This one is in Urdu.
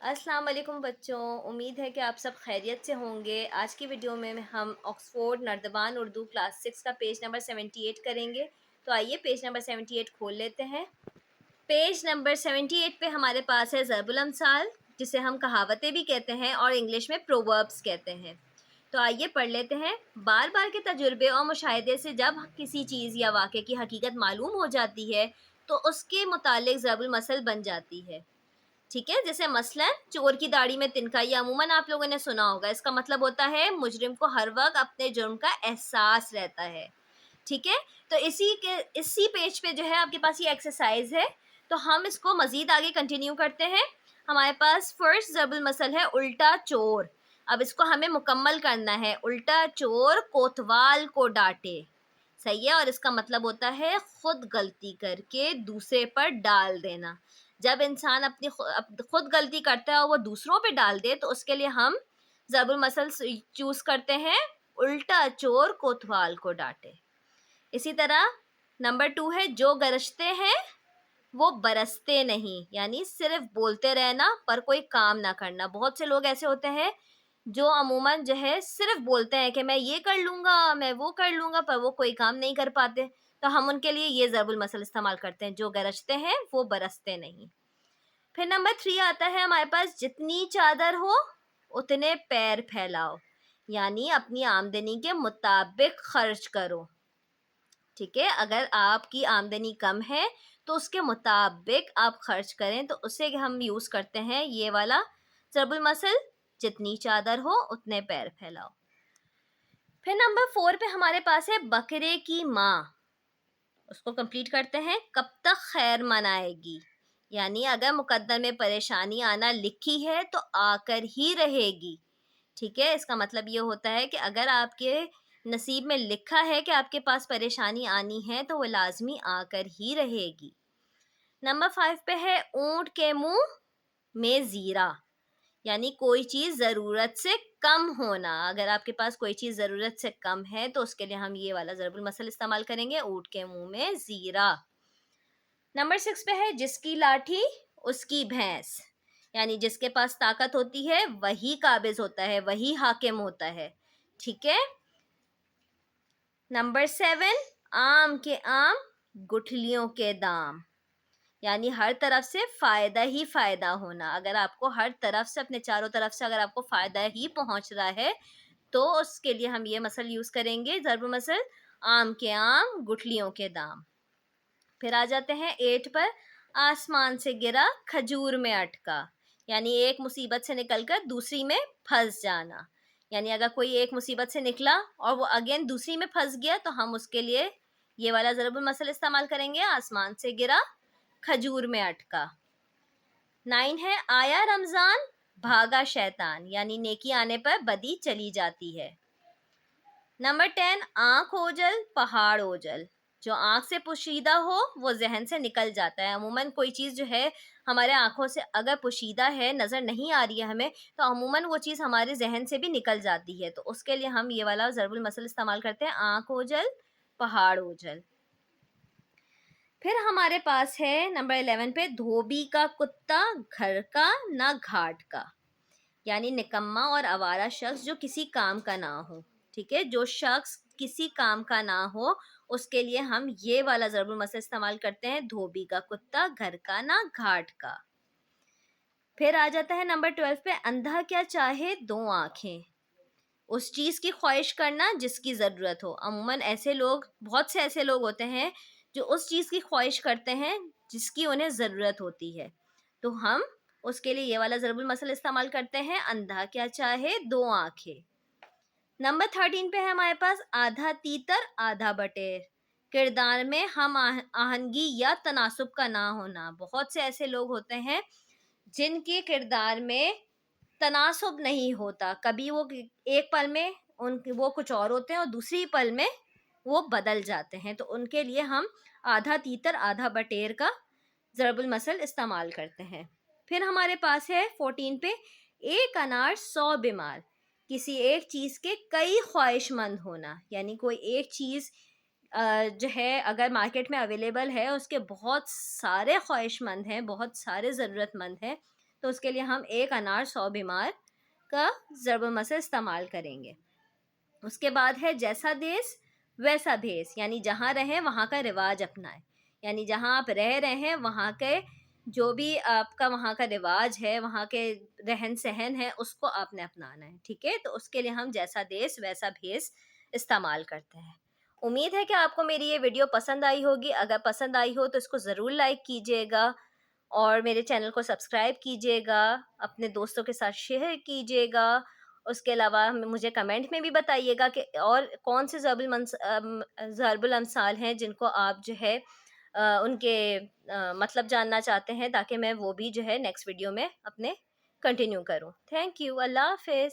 السلام علیکم بچوں، امید ہے کہ آپ سب خیریت سے ہوں گے۔ آج کی ویڈیو میں ہم آکسفورڈ نردبان اردو کلاس 6 کا پیج نمبر 78 کریں گے۔ تو آئیے پیج نمبر 78 کھول لیتے ہیں۔ پیج نمبر 78 پہ ہمارے پاس ہے ضرب الامثال، جسے ہم کہاوتیں بھی کہتے ہیں اور انگلش میں پرووربس کہتے ہیں۔ تو آئیے پڑھ لیتے ہیں۔ بار بار کے تجربے اور مشاہدے سے جب کسی چیز یا واقعے کی حقیقت معلوم ہو جاتی ہے تو اس کے متعلق ضرب المثل بن جاتی ہے۔ ٹھیک ہے، جیسے مثلا چور کی داڑھی میں تنکا، یہ عموماً آپ لوگوں نے سنا ہوگا۔ اس کا مطلب ہوتا ہے مجرم کو ہر وقت اپنے جرم کا احساس رہتا ہے۔ ٹھیک ہے، تو اسی پیج پہ جو ہے آپ کے پاس یہ ایکسرسائز ہے، تو ہم اس کو مزید آگے کنٹینیو کرتے ہیں۔ ہمارے پاس فرسٹ ضرب المثل ہے الٹا چور۔ اب اس کو ہمیں مکمل کرنا ہے۔ الٹا چور کوتوال کو ڈانٹے، صحیح ہے، اور اس کا مطلب ہوتا ہے خود غلطی کر کے دوسرے پر ڈال دینا۔ جب انسان اپنی خود غلطی کرتا ہے اور وہ دوسروں پہ ڈال دے تو اس کے لیے ہم ضرب المثل چوز کرتے ہیں الٹا چور کوتوال کو ڈانٹے۔ اسی طرح نمبر 2 ہے جو گرجتے ہیں وہ برستے نہیں، یعنی صرف بولتے رہنا پر کوئی کام نہ کرنا۔ بہت سے لوگ ایسے ہوتے ہیں جو عموماً جو ہے صرف بولتے ہیں کہ میں یہ کر لوں گا، میں وہ کر لوں گا، پر وہ کوئی کام نہیں کر پاتے۔ تو ہم ان کے لیے یہ ضرب المثل استعمال کرتے ہیں، جو گرجتے ہیں وہ برستے نہیں۔ پھر نمبر 3 آتا ہے ہمارے پاس جتنی چادر ہو اتنے پیر پھیلاؤ، یعنی اپنی آمدنی کے مطابق خرچ کرو۔ ٹھیک ہے، اگر آپ کی آمدنی کم ہے تو اس کے مطابق آپ خرچ کریں، تو اسے ہم یوز کرتے ہیں یہ والا ضرب المثل، جتنی چادر ہو اتنے پیر پھیلاؤ۔ پھر نمبر 4 پہ ہمارے پاس ہے بکرے کی ماں۔ اس کو کمپلیٹ کرتے ہیں۔ کب تک خیر منائے گی، یعنی اگر مقدر میں پریشانی آنا لکھی ہے تو آ کر ہی رہے گی۔ ٹھیک ہے، اس کا مطلب یہ ہوتا ہے کہ اگر آپ کے نصیب میں لکھا ہے کہ آپ کے پاس پریشانی آنی ہے تو وہ لازمی آ کر ہی رہے گی۔ نمبر 5 پہ ہے اونٹ کے منہ میں زیرہ، یعنی کوئی چیز ضرورت سے کم ہونا۔ اگر آپ کے پاس کوئی چیز ضرورت سے کم ہے تو اس کے لیے ہم یہ والا ضرب المثل استعمال کریں گے، اونٹ کے منہ میں زیرہ۔ نمبر 6 پہ ہے جس کی لاٹھی اس کی بھینس، یعنی جس کے پاس طاقت ہوتی ہے وہی قابض ہوتا ہے، وہی حاکم ہوتا ہے۔ ٹھیک ہے، نمبر 7 آم کے آم گٹھلیوں کے دام، یعنی ہر طرف سے فائدہ ہی فائدہ ہونا۔ اگر آپ کو ہر طرف سے، اپنے چاروں طرف سے اگر آپ کو فائدہ ہی پہنچ رہا ہے تو اس کے لیے ہم یہ مثل یوز کریں گے، ضرب مثل آم کے آم گٹھلیوں کے دام۔ پھر آ جاتے ہیں 8 پر آسمان سے گرا کھجور میں اٹکا، یعنی ایک مصیبت سے نکل کر دوسری میں پھنس جانا۔ یعنی اگر کوئی ایک مصیبت سے نکلا اور وہ اگین دوسری میں پھنس گیا تو ہم اس کے لیے یہ والا ضرب المثل استعمال کریں گے، آسمان سے گرا کھجور میں اٹکا۔ 9 ہے آیا رمضان بھاگا شیطان، یعنی نیکی آنے پر بدی چلی جاتی ہے۔ نمبر 10 آنکھ اوجل پہاڑ اوجل، جو آنکھ سے پوشیدہ ہو وہ ذہن سے نکل جاتا ہے۔ عموماً کوئی چیز جو ہے ہمارے آنکھوں سے اگر پوشیدہ ہے، نظر نہیں آ رہی ہے ہمیں، تو عموماً وہ چیز ہمارے ذہن سے بھی نکل جاتی ہے، تو اس کے لیے ہم یہ والا ضرب المثل استعمال کرتے ہیں، آنکھ اوجل پہاڑ اوجل۔ پھر ہمارے پاس ہے نمبر 11 پہ دھوبی کا کتا گھر کا نہ گھاٹ کا، یعنی نکما اور آوارہ شخص جو کسی کام کا نہ ہو۔ ٹھیک ہے، جو شخص کسی کام کا نہ ہو اس کے لیے ہم یہ والا ضرب المثل استعمال کرتے ہیں، دھوبی کا کتا گھر کا نہ گھاٹ کا۔ پھر آ جاتا ہے نمبر 12 پہ اندھا کیا چاہے دو آنکھیں، اس چیز کی خواہش کرنا جس کی ضرورت ہو۔ عموماً ایسے لوگ، بہت سے ایسے لوگ ہوتے ہیں جو اس چیز کی خواہش کرتے ہیں جس کی انہیں ضرورت ہوتی ہے، تو ہم اس کے لیے یہ والا ضرب المثل استعمال کرتے ہیں، اندھا کیا چاہے دو آنکھیں۔ نمبر 13 پہ ہے ہمارے پاس آدھا تیتر آدھا بٹیر، کردار میں ہم آہنگی یا تناسب کا نہ ہونا۔ بہت سے ایسے لوگ ہوتے ہیں جن کے کردار میں تناسب نہیں ہوتا، کبھی وہ ایک پل میں وہ کچھ اور ہوتے ہیں اور دوسری پل میں وہ بدل جاتے ہیں، تو ان کے لیے ہم آدھا تیتر آدھا بٹیر کا ضرب المثل استعمال کرتے ہیں۔ پھر ہمارے پاس ہے 14 پہ ایک انار 100 بیمار، کسی ایک چیز کے کئی خواہش مند ہونا، یعنی کوئی ایک چیز جو ہے اگر مارکیٹ میں اویلیبل ہے، اس کے بہت سارے خواہش مند ہیں، بہت سارے ضرورت مند ہیں، تو اس کے لیے ہم 1 انار 100 بیمار کا ضرب المثل استعمال کریں گے۔ اس کے بعد ہے جیسا دیس ویسا بھیس، یعنی جہاں رہیں وہاں کا رواج اپنائیں، یعنی جہاں آپ رہ رہے ہیں وہاں کے جو بھی آپ کا وہاں کا رواج ہے، وہاں کے رہن سہن ہے، اس کو آپ نے اپنانا ہے، ٹھیک ہے؟ تو اس کے لیے ہم جیسا دیس ویسا بھیس استعمال کرتے ہیں۔ امید ہے کہ آپ کو میری یہ ویڈیو پسند آئی ہوگی۔ اگر پسند آئی ہو تو اس کو ضرور لائک کیجیے گا اور میرے چینل کو سبسکرائب کیجیے گا، اپنے دوستوں کے ساتھ شیئر کیجیے گا۔ اس کے علاوہ مجھے کمنٹ میں بھی بتائیے گا کہ اور کون سے ضرب الامثال ہیں جن کو آپ جو ہے ان کے مطلب جاننا چاہتے ہیں، تاکہ میں وہ بھی جو ہے نیکسٹ ویڈیو میں اپنے کنٹینیو کروں۔ تھینک یو، اللہ حافظ۔